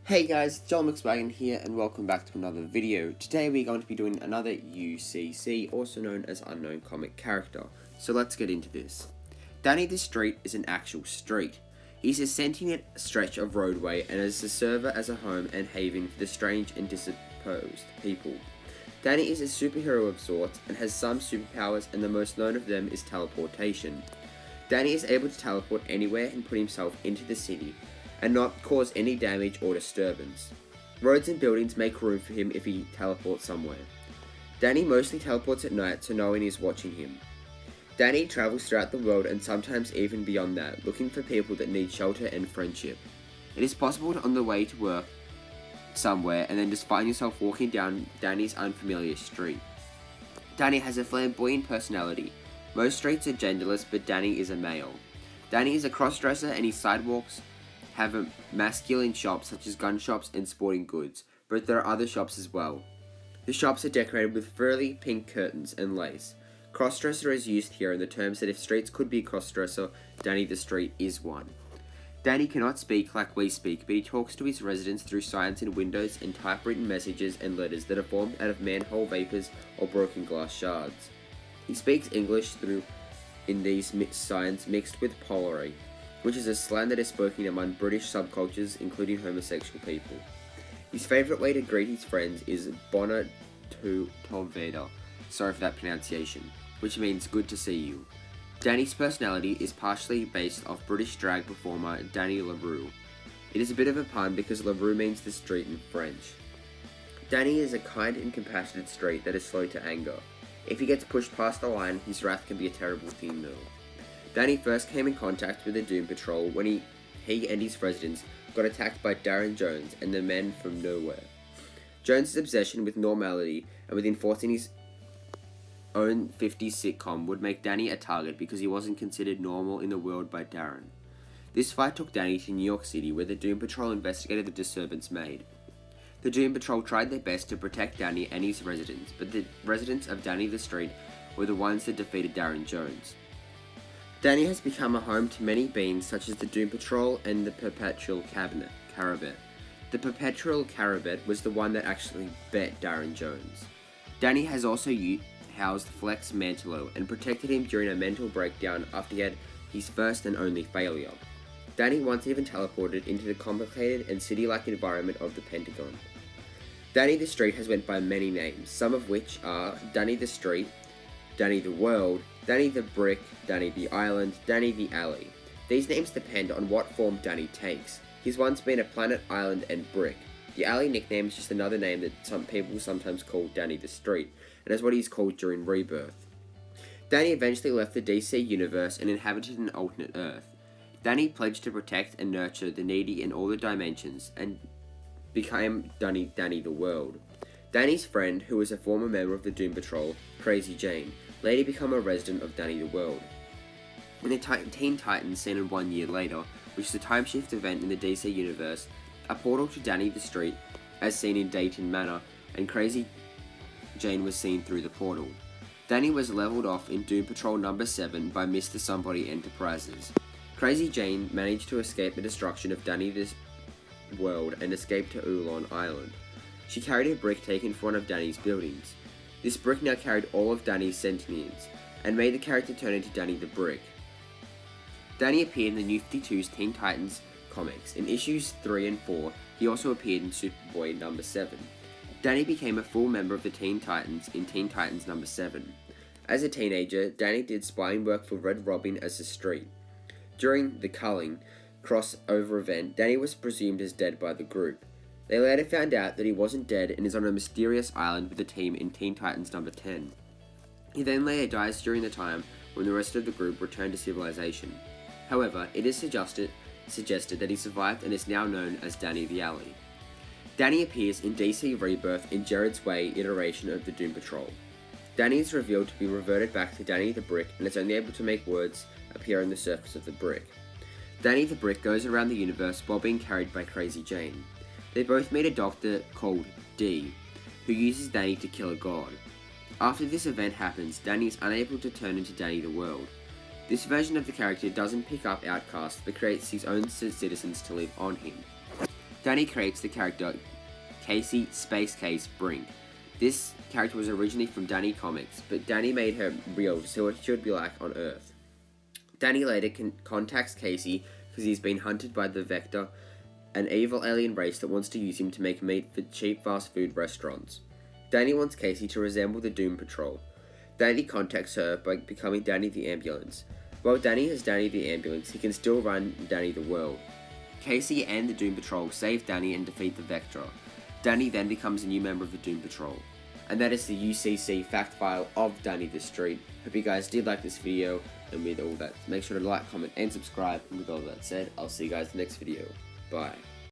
Hey guys, John McSwagon here and welcome back to another video. Today we're going to be doing another UCC, also known as Unknown Comic Character. So let's get into this. Danny the Street is an actual street. He's a sentient stretch of roadway and is a server as a home and haven for the strange and disposed people. Danny is a superhero of sorts and has some superpowers, and the most known of them is teleportation. Danny is able to teleport anywhere and put himself into the city and not cause any damage or disturbance. Roads and buildings make room for him if he teleports somewhere. Danny mostly teleports at night so no one is watching him. Danny travels throughout the world and sometimes even beyond that, looking for people that need shelter and friendship. It is possible to on the way to work somewhere and then just find yourself walking down Danny's unfamiliar street. Danny has a flamboyant personality. Most streets are genderless, but Danny is a male. Danny is a crossdresser and his sidewalks have a masculine shops such as gun shops and sporting goods, but there are other shops as well. The shops are decorated with frilly pink curtains and lace. Crossdresser is used here in the terms that if streets could be a crossdresser, Danny the Street is one. Danny cannot speak like we speak, but he talks to his residents through signs in windows and typewritten messages and letters that are formed out of manhole vapors or broken glass shards. He speaks English through in these signs mixed with Polari, which is a slang that is spoken among British subcultures, including homosexual people. His favourite way to greet his friends is Bona tu Toveda, sorry for that pronunciation, which means good to see you. Danny's personality is partially based off British drag performer Danny LaRue. It is a bit of a pun because LaRue means the street in French. Danny is a kind and compassionate street that is slow to anger. If he gets pushed past the line, his wrath can be a terrible thing though. Danny first came in contact with the Doom Patrol when he and his residents got attacked by Darren Jones and the Men from Nowhere. Jones' obsession with normality and with enforcing his own 50s sitcom would make Danny a target because he wasn't considered normal in the world by Darren. This fight took Danny to New York City, where the Doom Patrol investigated the disturbance made. The Doom Patrol tried their best to protect Danny and his residents, but the residents of Danny the Street were the ones that defeated Darren Jones. Danny has become a home to many beings such as the Doom Patrol and the Perpetual Caravet. The Perpetual Caravet was the one that actually bet Darren Jones. Danny has also housed Flex Mantelo and protected him during a mental breakdown after he had his first and only failure. Danny once even teleported into the complicated and city-like environment of the Pentagon. Danny the Street has went by many names, some of which are Danny the Street, Danny the World, Danny the Brick, Danny the Island, Danny the Alley. These names depend on what form Danny takes. He's once been a planet, island, and brick. The Alley nickname is just another name that some people sometimes call Danny the Street, and is what he's called during Rebirth. Danny eventually left the DC universe and inhabited an alternate Earth. Danny pledged to protect and nurture the needy in all the dimensions, and became Danny the World. Danny's friend, who was a former member of the Doom Patrol, Crazy Jane, later become a resident of Danny the World. In the Teen Titans seen in 1 year later, which is a time shift event in the DC universe, a portal to Danny the Street, as seen in Dayton Manor, and Crazy Jane was seen through the portal. Danny was leveled off in Doom Patrol number 7 by Mr. Somebody Enterprises. Crazy Jane managed to escape the destruction of Danny the World and escape to Oolong Island. She carried a brick taken from one of Danny's buildings. This brick now carried all of Danny's sentience, and made the character turn into Danny the Brick. Danny appeared in the New 52's Teen Titans comics. In issues 3 and 4, he also appeared in Superboy number 7. Danny became a full member of the Teen Titans in Teen Titans number 7. As a teenager, Danny did spying work for Red Robin as a street. During the Culling crossover event, Danny was presumed as dead by the group. They later found out that he wasn't dead and is on a mysterious island with the team in Teen Titans number 10. He then later dies during the time when the rest of the group returned to civilization. However, it is suggested that he survived and is now known as Danny the Alley. Danny appears in DC Rebirth in Jared's Way iteration of the Doom Patrol. Danny is revealed to be reverted back to Danny the Brick and is only able to make words appear on the surface of the brick. Danny the Brick goes around the universe while being carried by Crazy Jane. They both meet a doctor called D, who uses Danny to kill a god. After this event happens, Danny is unable to turn into Danny the World. This version of the character doesn't pick up outcasts but creates his own citizens to live on him. Danny creates the character Casey Space Case Brink. This character was originally from Danny Comics, but Danny made her real to see what she would be like on Earth. Danny later contacts Casey because he's been hunted by the Vector, an evil alien race that wants to use him to make meat for cheap fast food restaurants. Danny wants Casey to resemble the Doom Patrol. Danny contacts her by becoming Danny the Ambulance. While Danny has Danny the Ambulance, he can still run Danny the World. Casey and the Doom Patrol save Danny and defeat the Vector. Danny then becomes a new member of the Doom Patrol. And that is the UCC fact file of Danny the Street. Hope you guys did like this video, and with all that, make sure to like, comment, and subscribe. And with all that said, I'll see you guys in the next video. Bye.